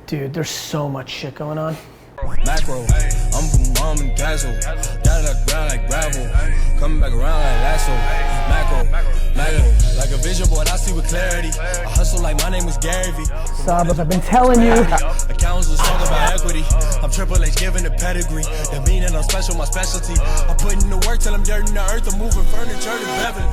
Dude, there's so much shit going on. Macro, I'm from mom and dazzle. Got it ground like gravel. Coming back around like lasso. Macro, like a vision board, I see with clarity. I hustle like my name was Gary V. Sabas, I've been telling you. Accountants was talk about equity. I'm Triple H giving the pedigree. That meaning I'm special, my specialty. I put in the work till I'm dirt in the earth. I'm moving furniture to Beverly.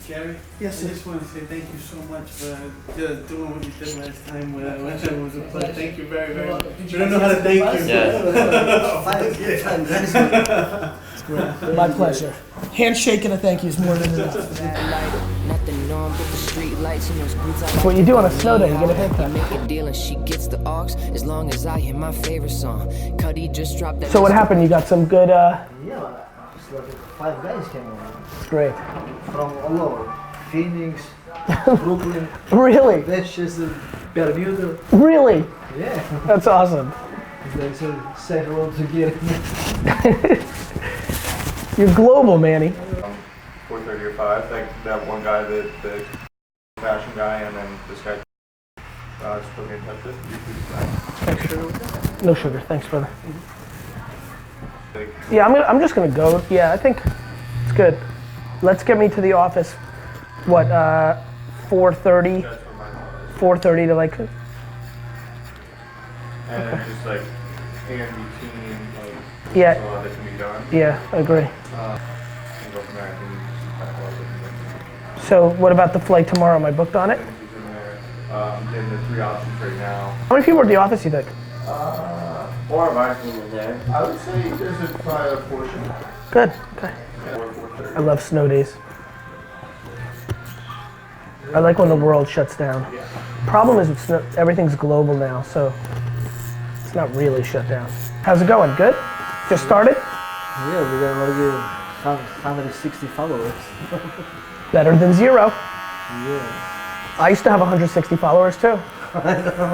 Gary? Yes, I just want to say thank you so much for doing what you did last time. It was a pleasure. Thank you very, very much. I don't know how to thank you. Yeah. It's great. My pleasure. Handshake and a thank you is more than enough. What you do on a snow day, you get a haircut. Make a deal and she gets the aux as long as I hear my favorite song. Cuddy just dropped that. So what happened? You got some good Yeah, it's like 5 guys came over. It's great. From all over. Phoenix, Brooklyn, Really? Manchester, Bermuda. Really? Yeah. That's awesome. They said hello to get You're global, Manny. 4:30 or 5. Like that one guy, the fashion guy, and then this guy. Just put me in touch with. Thanks, sugar. No sugar. Thanks, brother. Yeah, I'm just gonna go. Yeah, I think it's good. Let's get me to the office. What? 4:30. 4:30 to like. And then just like in between, like Yeah. so that can be done. Yeah, I agree. And go from there. I think just kind of well, So what about the flight tomorrow? Am I booked on it? in there. I'm getting the 3 options right now. How many people are at the office, you think? Or am I in there? I would say there's a probably a portion. Good. Okay. Yeah. I love snow days. I like when the world shuts down. Problem is with snow, everything's global now, so it's not really shut down. How's it going? Good? Just started? Yeah, we got like 160 followers. Better than 0. Yeah. I used to have 160 followers too.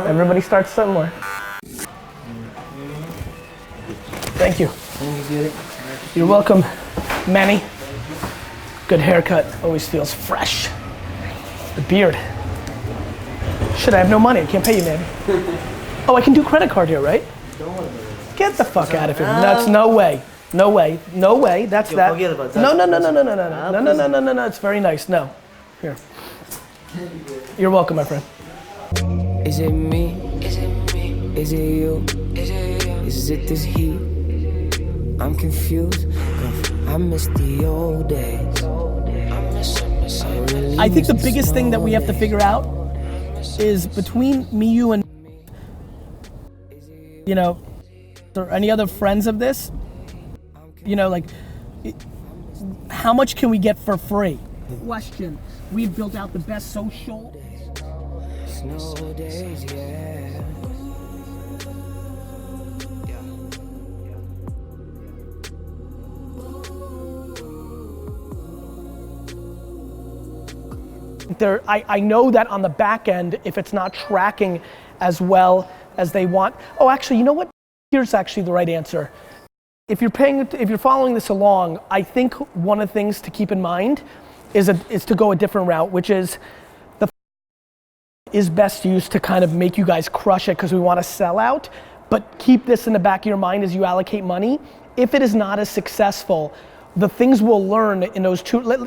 Everybody starts somewhere. Thank you. Thank you, Gary. You're welcome, Manny. Good haircut, always feels fresh. The beard. Shit, I have no money, I can't pay you, Manny. Oh, I can do credit card here, right? Get the fuck out of here. That's no way. No way. No way. That's that. Forget about that. No, no. It's very nice. No. Here. You're welcome, my friend. Is it me? Is it me? Is it you? Is it you? Is it this heat? I'm confused. I miss the old days. I think the biggest thing that we have to figure out is between me, you, and you know, or any other friends of this, you know, like, how much can we get for free? Question. We've built out the best social. Snow days, yeah. I know that on the back end, if it's not tracking as well as they want. Oh, actually, you know what? Here's actually the right answer. If you're following this along, I think one of the things to keep in mind is to go a different route, which is the is best used to kind of make you guys crush it because we want to sell out. But keep this in the back of your mind as you allocate money. If it is not as successful, the things we'll learn in those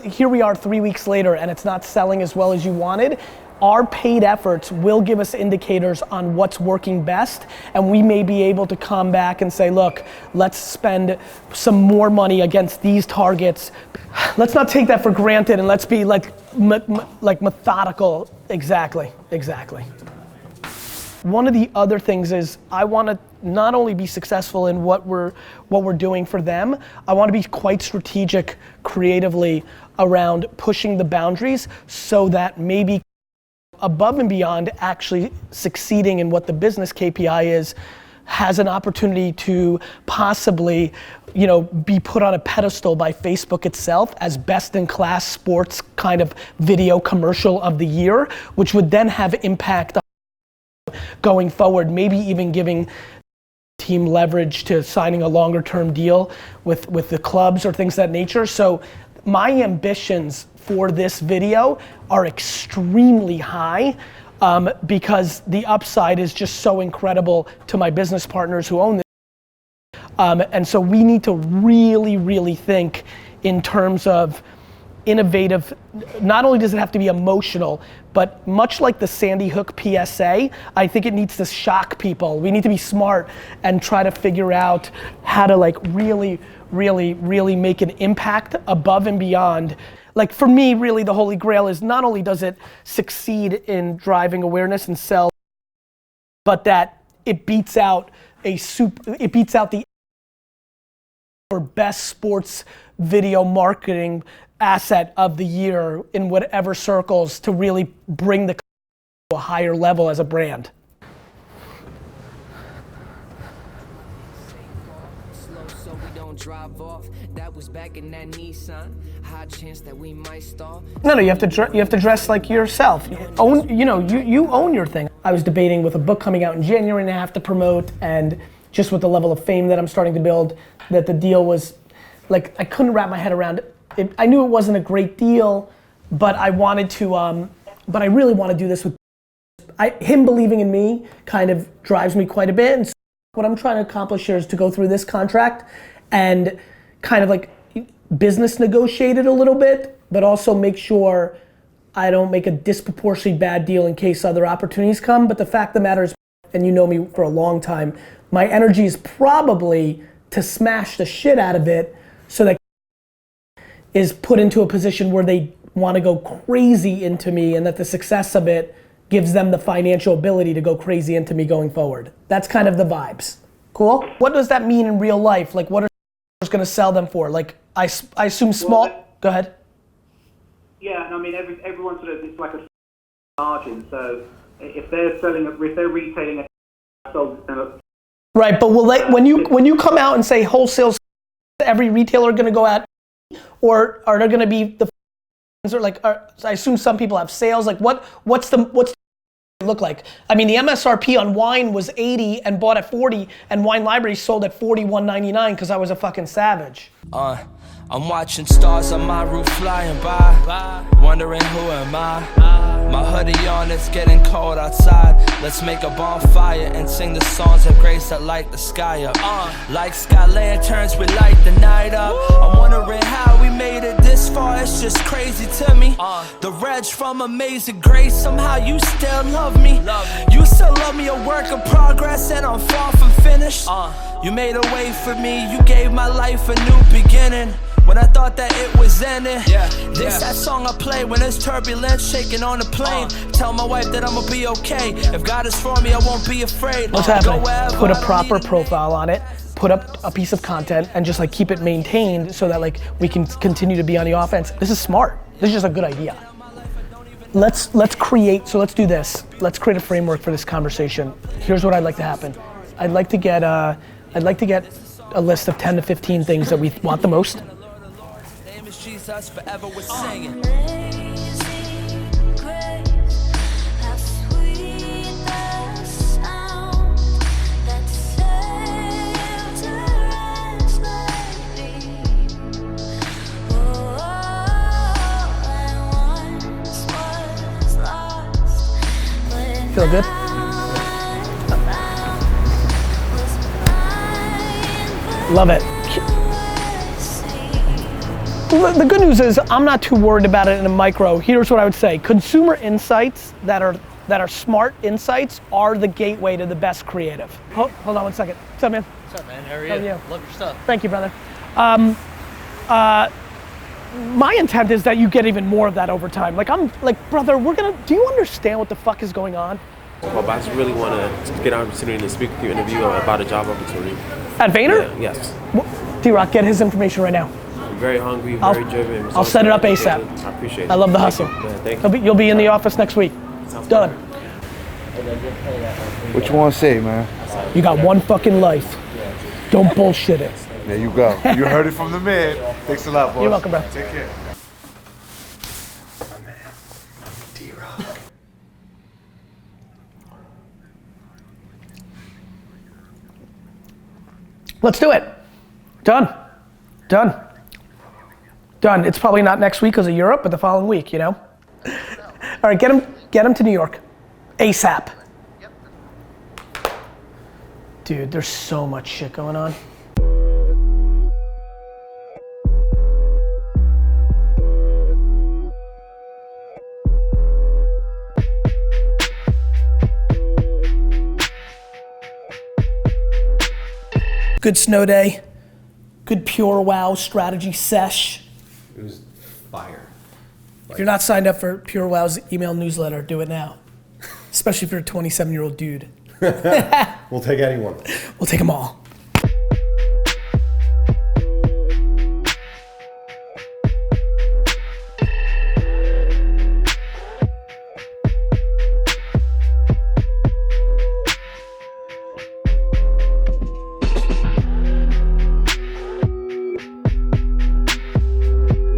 here we are 3 weeks later and it's not selling as well as you wanted. Our paid efforts will give us indicators on what's working best, and we may be able to come back and say, look, let's spend some more money against these targets. Let's not take that for granted and let's be like methodical. Exactly. One of the other things is I want to not only be successful in what we're doing for them, I want to be quite strategic creatively around pushing the boundaries so that maybe above and beyond actually succeeding in what the business KPI is, has an opportunity to possibly, you know, be put on a pedestal by Facebook itself as best in class sports kind of video commercial of the year, which would then have impact on going forward, maybe even giving team leverage to signing a longer term deal with the clubs or things of that nature. So my ambitions for this video are extremely high. Because the upside is just so incredible to my business partners who own this. And so we need to really, really think in terms of innovative. Not only does it have to be emotional, but much like the Sandy Hook PSA, I think it needs to shock people. We need to be smart and try to figure out how to like really, really, really make an impact above and beyond. Like for me, really the holy grail is not only does it succeed in driving awareness and sell, but that it beats out the best sports video marketing asset of the year in whatever circles to really bring the to a higher level as a brand. So we don't drive off. That was back in that Nissan. High chance that we might stall. No, you have to dress like yourself. You own your thing. I was debating with a book coming out in January and I have to promote, and just with the level of fame that I'm starting to build, that the deal was like I couldn't wrap my head around it. I knew it wasn't a great deal, but I wanted to. But I really want to do this with him believing in me. Kind of drives me quite a bit. And so what I'm trying to accomplish here is to go through this contract and kind of like business negotiate it a little bit, but also make sure I don't make a disproportionately bad deal in case other opportunities come. But the fact of the matter is, and you know me for a long time, my energy is probably to smash the shit out of it so that is put into a position where they want to go crazy into me, and that the success of it gives them the financial ability to go crazy into me going forward. That's kind of the vibes. Cool? What does that mean in real life? Like what are going to sell them for? Like I assume small. Well, go ahead. Yeah, and I mean everyone sort of, it's like a margin. So if they're retailing a Right, but will they, when you come out and say wholesale, every retailer going to go at, or are there going to be the or like? I assume some people have sales. Like what's the look like? I mean, the MSRP on wine was 80 and bought at 40, and Wine Library sold at 41.99 because I was a fucking savage. I'm watching stars on my roof flying by, wondering who am I? My hoodie on, it's getting cold outside. Let's make a bonfire and sing the songs of grace that light the sky up. Like sky lanterns, we light the night up. I'm wondering how we made it this far, it's just crazy to me. The reg from Amazing Grace, somehow you still love me. You still love me, a work of progress, and I'm far from finished. You made a way for me, you gave my life a new beginning. When I thought that it was ending, this that song I play when it's turbulent, shaking on the plane. Tell my wife that I'ma be okay. If God is for me, I won't be afraid. What's happening? Put a proper profile on it, put up a piece of content, and just like keep it maintained so that like we can continue to be on the offense. This is smart. This is just a good idea. Let's do this. Let's create a framework for this conversation. Here's what I'd like to happen. I'd like to get a list of 10 to 15 things that we want the most. Jesus forever was singing. Feel good? Love it. The good news is I'm not too worried about it in a micro. Here's what I would say. Consumer insights that are smart insights are the gateway to the best creative. Hold on one second. What's up, man? What's up, man? How are you? Love your stuff. Thank you, brother. My intent is that you get even more of that over time. Like I'm like, brother, do you understand what the fuck is going on? Well, I just really want to get an opportunity to speak with you, interview about a job opportunity. At Vayner? Yeah, yes. D-Rock, get his information right now. I'm very hungry, very driven. I'll set it up ASAP. I appreciate it. I love the hustle. Thank you. You'll be in the office next week. Sounds Done. good. What you want to say, man? You got one fucking life. Don't bullshit it. There you go. You heard it from the man. Thanks a lot, boss. You're welcome, bro. Take care. Let's do it. Done. Done. Done. It's probably not next week because of Europe, but the following week, you know? All right, get him to New York. ASAP. Dude, there's so much shit going on. Good snow day. Good Pure Wow strategy sesh. It was fire. If you're not signed up for Pure Wow's email newsletter, do it now. Especially if you're a 27-year-old dude. We'll take anyone. We'll take them all.